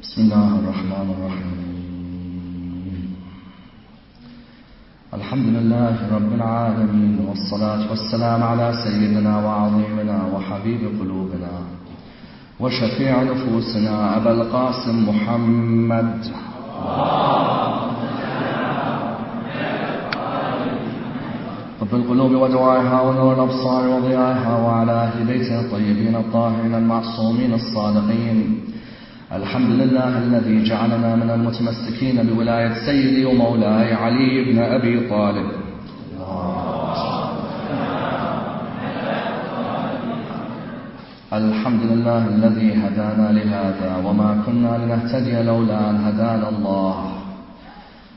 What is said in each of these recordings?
بسم الله الرحمن الرحيم الحمد لله رب العالمين والصلاة والسلام على سيدنا وعظيمنا وحبيب قلوبنا وشفيع نفوسنا أبا القاسم محمد طب القلوب ودوائها ونور الأبصار وضيائها وعلى أهل بيته الطيبين الطاهرين المعصومين الصادقين. الحمد لله الذي جعلنا من المتمسكين بولاية سيدي ومولاي علي بن أبي طالب. الحمد لله الذي هدانا لهذا وما كنا لنهتدي لولا أن هدانا الله.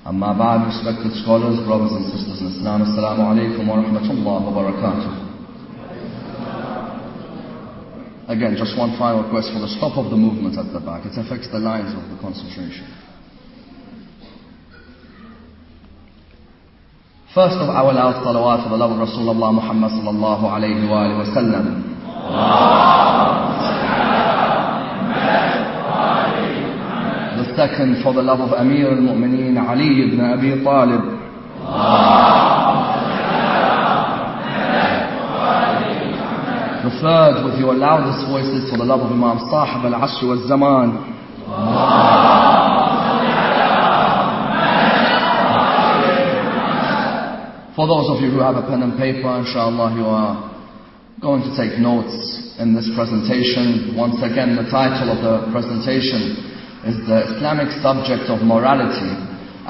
أما بعد, respected scholars, brothers and sisters in Islam, Assalamu alaikum wa rahmatullahi wa barakatuh. Again, just one final request for the stop of the movement at the back. It affects the lines of the concentration. First of our loud salawat for the love of Rasulullah Muhammad sallallahu alayhi wa sallam. The second for the love of Amir al-Mu'mineen Ali ibn Abi Talib. The third with your loudest voices for the love of Imam Sahib al-Asr wal-Zaman. For those of you who have a pen and paper, inshallah, you are going to take notes in this presentation. Once again, the title of the presentation is the Islamic subject of morality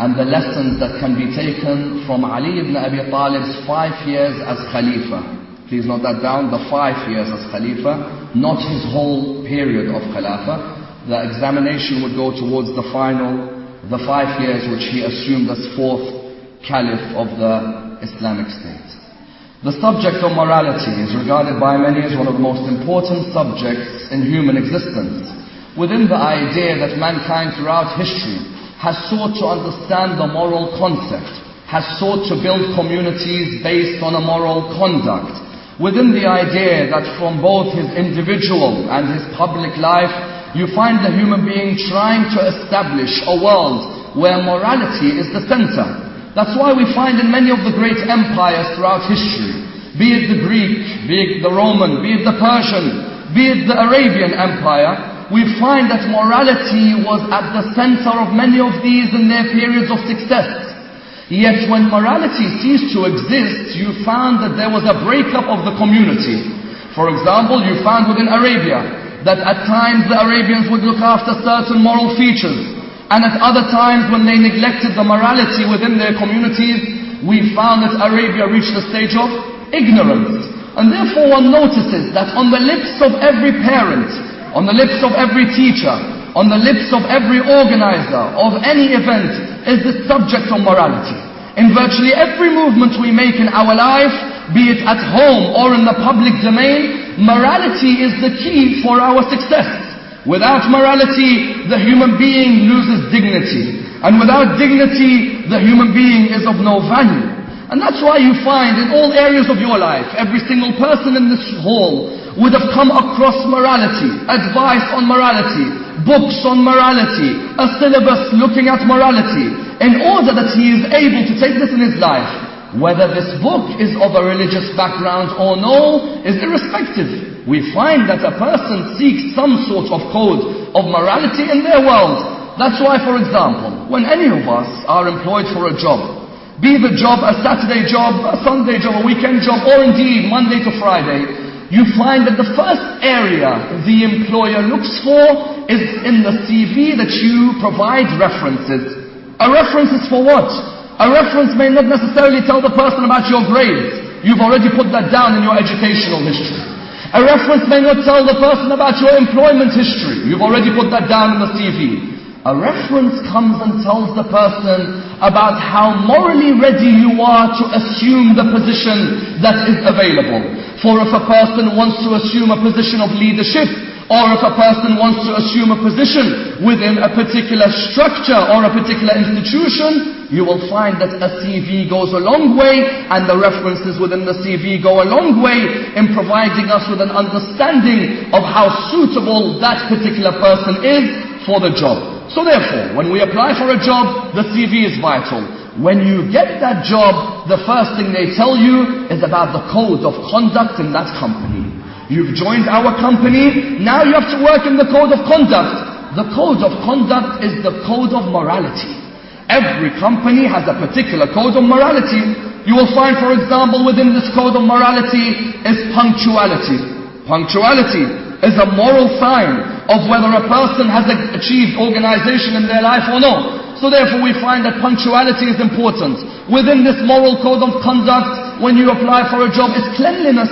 and the lessons that can be taken from Ali ibn Abi Talib's 5 years as Khalifa. Please note that down, the 5 years as Khalifa, not his whole period of Khilafah. The examination would go towards the final, the 5 years which he assumed as 4th Caliph of the Islamic State. The subject of morality is regarded by many as one of the most important subjects in human existence, within the idea that mankind throughout history has sought to understand the moral concept, has sought to build communities based on a moral conduct, within the idea that from both his individual and his public life, you find the human being trying to establish a world where morality is the center. That's why we find in many of the great empires throughout history, be it the Greek, be it the Roman, be it the Persian, be it the Arabian Empire, we find that morality was at the center of many of these in their periods of success. Yet when morality ceased to exist, you found that there was a breakup of the community. For example, you found within Arabia that at times the Arabians would look after certain moral features, and at other times when they neglected the morality within their communities, we found that Arabia reached a stage of ignorance. And therefore one notices that on the lips of every parent, on the lips of every teacher, on the lips of every organizer of any event is the subject of morality. In virtually every movement we make in our life, be it at home or in the public domain, morality is the key for our success. Without morality, the human being loses dignity. And without dignity, the human being is of no value. And that's why you find in all areas of your life, every single person in this hall would have come across morality, advice on morality, books on morality, a syllabus looking at morality, in order that he is able to take this in his life. Whether this book is of a religious background or no, is irrespective. We find that a person seeks some sort of code of morality in their world. That's why, for example, when any of us are employed for a job, be the job a Saturday job, a Sunday job, a weekend job, or indeed Monday to Friday, you find that the first area the employer looks for is in the CV that you provide references. A reference is for what? A reference may not necessarily tell the person about your grades. You've already put that down in your educational history. A reference may not tell the person about your employment history. You've already put that down in the CV. A reference comes and tells the person about how morally ready you are to assume the position that is available. For if a person wants to assume a position of leadership, or if a person wants to assume a position within a particular structure or a particular institution, you will find that a CV goes a long way, and the references within the CV go a long way in providing us with an understanding of how suitable that particular person is for the job. So therefore, when we apply for a job, the CV is vital. When you get that job, the first thing they tell you is about the code of conduct in that company. You've joined our company, now you have to work in the code of conduct. The code of conduct is the code of morality. Every company has a particular code of morality. You will find, for example, within this code of morality is punctuality. Punctuality is a moral sign of whether a person has achieved organization in their life or no. So therefore we find that punctuality is important. Within this moral code of conduct, when you apply for a job, is cleanliness.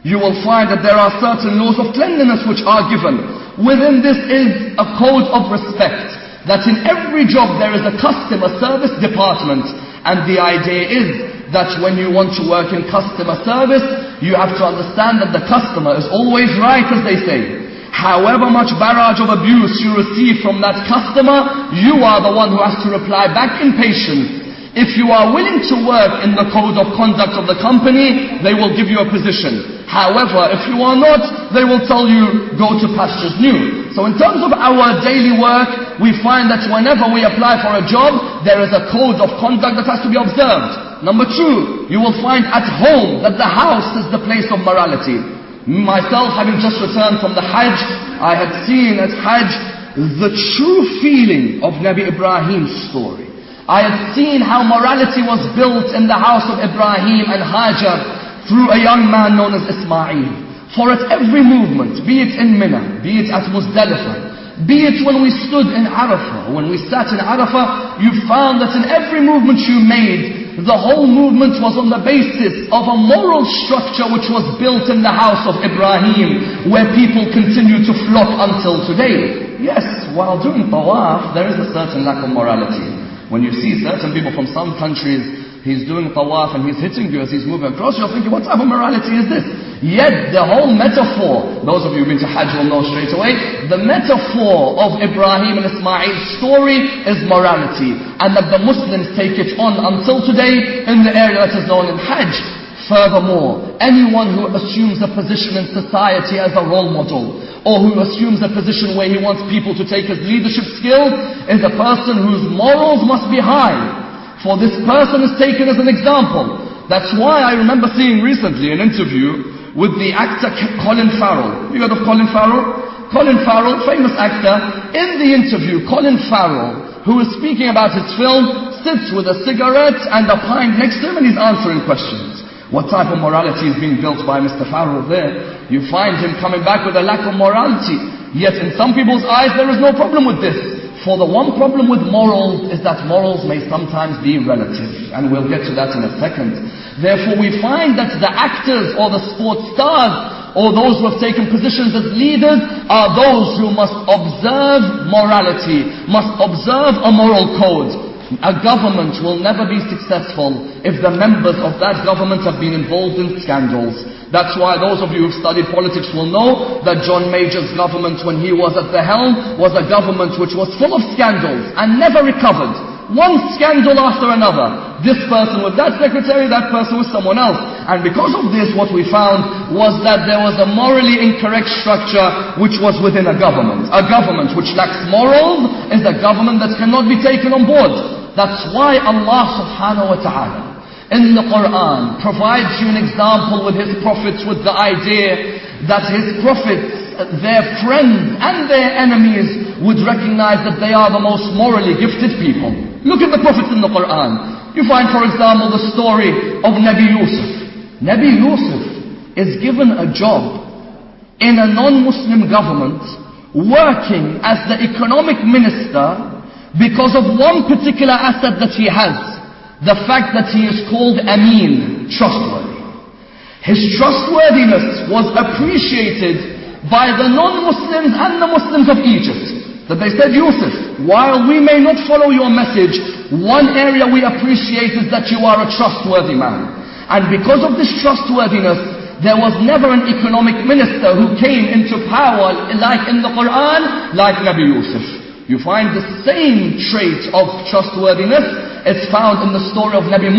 You will find that there are certain laws of cleanliness which are given. Within this is a code of respect. That in every job there is a customer service department. And the idea is that when you want to work in customer service, you have to understand that the customer is always right, as they say. However much barrage of abuse you receive from that customer, you are the one who has to reply back in patience. If you are willing to work in the code of conduct of the company, they will give you a position. However, if you are not, they will tell you, go to pastures new. So in terms of our daily work, we find that whenever we apply for a job, there is a code of conduct that has to be observed. Number two, you will find at home that the house is the place of morality. Myself, having just returned from the Hajj, I had seen at Hajj the true feeling of Nabi Ibrahim's story. I had seen how morality was built in the house of Ibrahim and Hajar through a young man known as Ismail. For at every movement, be it in Mina, be it at Muzdalifah, be it when we stood in Arafah, when we sat in Arafah, you found that in every movement you made, the whole movement was on the basis of a moral structure which was built in the house of Ibrahim, where people continue to flock until today. Yes, while doing tawaf, there is a certain lack of morality. When you see certain people from some countries, he's doing tawaf and he's hitting you as he's moving across, you're thinking, what type of morality is this? Yet the whole metaphor, those of you who've been to Hajj will know straight away, the metaphor of Ibrahim and Ismail's story is morality. And that the Muslims take it on until today in the area that is known in Hajj. Furthermore, anyone who assumes a position in society as a role model, or who assumes a position where he wants people to take his leadership skills, is a person whose morals must be high. For this person is taken as an example. That's why I remember seeing recently an interview with the actor Colin Farrell. You heard of Colin Farrell? Colin Farrell, famous actor. In the interview, Colin Farrell, who is speaking about his film, sits with a cigarette and a pint next to him and he's answering questions. What type of morality is being built by Mr. Farrell there? You find him coming back with a lack of morality. Yet in some people's eyes there is no problem with this. For the one problem with morals is that morals may sometimes be relative. And we'll get to that in a second. Therefore we find that the actors or the sports stars or those who have taken positions as leaders are those who must observe morality, must observe a moral code. A government will never be successful if the members of that government have been involved in scandals. That's why those of you who've studied politics will know that John Major's government, when he was at the helm, was a government which was full of scandals and never recovered. One scandal after another. This person with that secretary, that person with someone else. And because of this, what we found was that there was a morally incorrect structure which was within a government. A government which lacks morals is a government that cannot be taken on board. That's why Allah subhanahu wa ta'ala in the Quran provides you an example with His prophets with the idea that His prophets, their friends and their enemies would recognize that they are the most morally gifted people. Look at the prophets in the Quran. You find, for example, the story of Nabi Yusuf. Nabi Yusuf is given a job in a non-Muslim government working as the economic minister because of one particular asset that he has. The fact that he is called Amin, trustworthy. His trustworthiness was appreciated by the non-Muslims and the Muslims of Egypt. That they said, Yusuf, while we may not follow your message, one area we appreciate is that you are a trustworthy man. And because of this trustworthiness, there was never an economic minister who came into power like in the Quran, like Nabi Yusuf. You find the same trait of trustworthiness. It's found in the story of Nabi Musa.